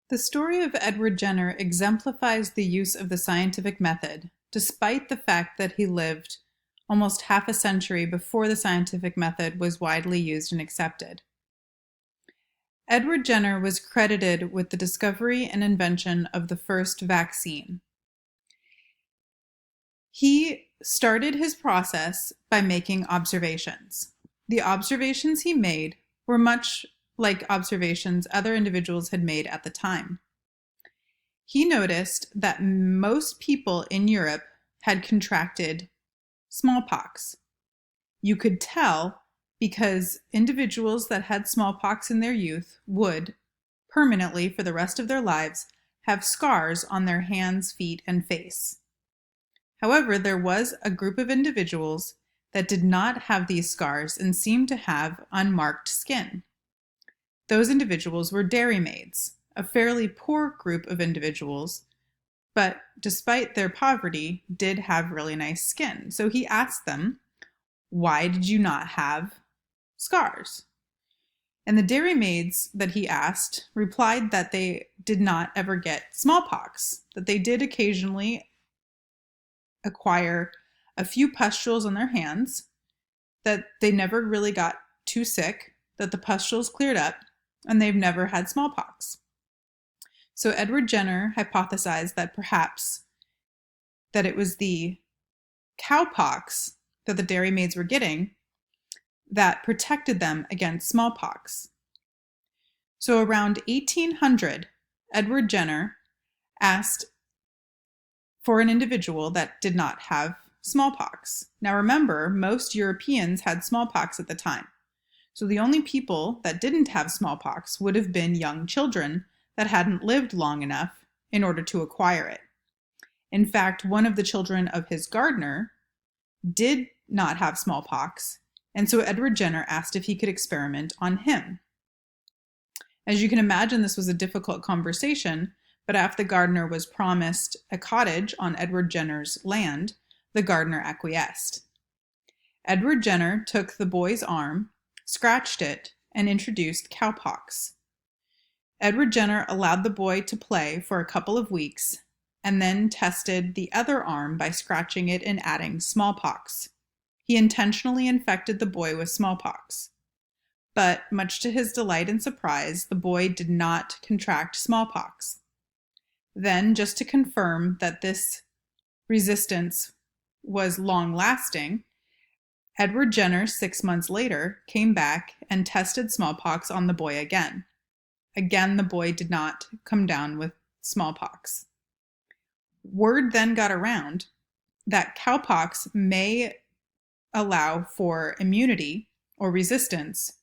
The story of Edward Jenner exemplifies the use of the scientific method, despite the fact that he lived almost half a century before the scientific method was widely used and accepted. Edward Jenner was credited with the discovery and invention of the first vaccine. He started his process by making observations. The observations he made were much like observations other individuals had made at the time. He noticed that most people in Europe had contracted smallpox. You could tell because individuals that had smallpox in their youth would, permanently for the rest of their lives, have scars on their hands, feet, and face. However, there was a group of individuals that did not have these scars and seemed to have unmarked skin. Those individuals were dairymaids, a fairly poor group of individuals, but despite their poverty, did have really nice skin. So he asked them, why did you not have scars? And the dairymaids that he asked replied that they did not ever get smallpox, that they did occasionally acquire a few pustules on their hands, that they never really got too sick, that the pustules cleared up, and they've never had smallpox. So Edward Jenner hypothesized that perhaps that it was the cowpox that the dairymaids were getting that protected them against smallpox. So around 1800, Edward Jenner asked for an individual that did not have smallpox. Now remember, most Europeans had smallpox at the time. So the only people that didn't have smallpox would have been young children that hadn't lived long enough in order to acquire it. In fact, one of the children of his gardener did not have smallpox, and so Edward Jenner asked if he could experiment on him. As you can imagine, this was a difficult conversation, but after the gardener was promised a cottage on Edward Jenner's land, the gardener acquiesced. Edward Jenner took the boy's arm, scratched it, and introduced cowpox. Edward Jenner allowed the boy to play for a couple of weeks and then tested the other arm by scratching it and adding smallpox. He intentionally infected the boy with smallpox. But much to his delight and surprise, the boy did not contract smallpox. Then, just to confirm that this resistance was long-lasting, Edward Jenner, 6 months later, came back and tested smallpox on the boy again. Again, the boy did not come down with smallpox. Word then got around that cowpox may allow for immunity or resistance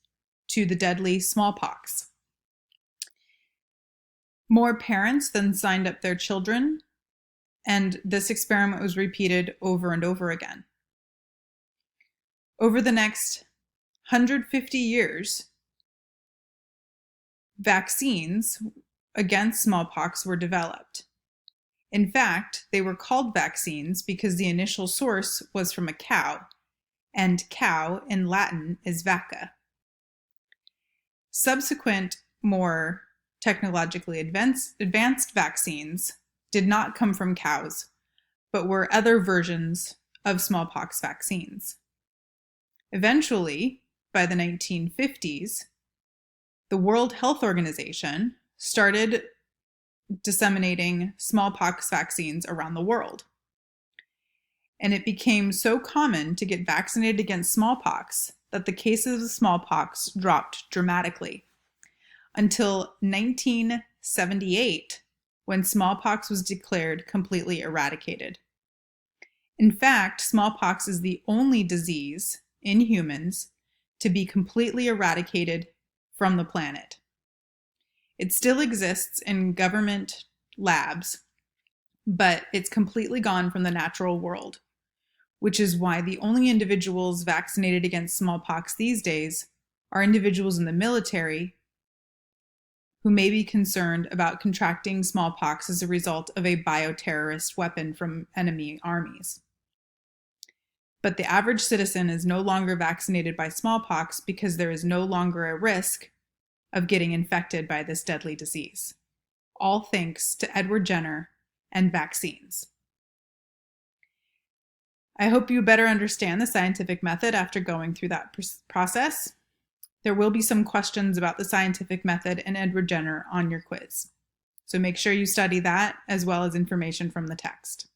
to the deadly smallpox. More parents then signed up their children, and this experiment was repeated over and over again. Over the next 150 years, vaccines against smallpox were developed. In fact, they were called vaccines because the initial source was from a cow, and cow in Latin is vacca. Subsequent, more technologically advanced vaccines did not come from cows, but were other versions of smallpox vaccines. Eventually, by the 1950s, the World Health Organization started disseminating smallpox vaccines around the world. And it became so common to get vaccinated against smallpox that the cases of smallpox dropped dramatically until 1978, when smallpox was declared completely eradicated. In fact, smallpox is the only disease in humans to be completely eradicated from the planet. It still exists in government labs, but it's completely gone from the natural world, which is why the only individuals vaccinated against smallpox these days are individuals in the military who may be concerned about contracting smallpox as a result of a bioterrorist weapon from enemy armies. But the average citizen is no longer vaccinated by smallpox because there is no longer a risk of getting infected by this deadly disease. all thanks to Edward Jenner and vaccines. I hope you better understand the scientific method after going through that process. There will be some questions about the scientific method and Edward Jenner on your quiz. So make sure you study that as well as information from the text.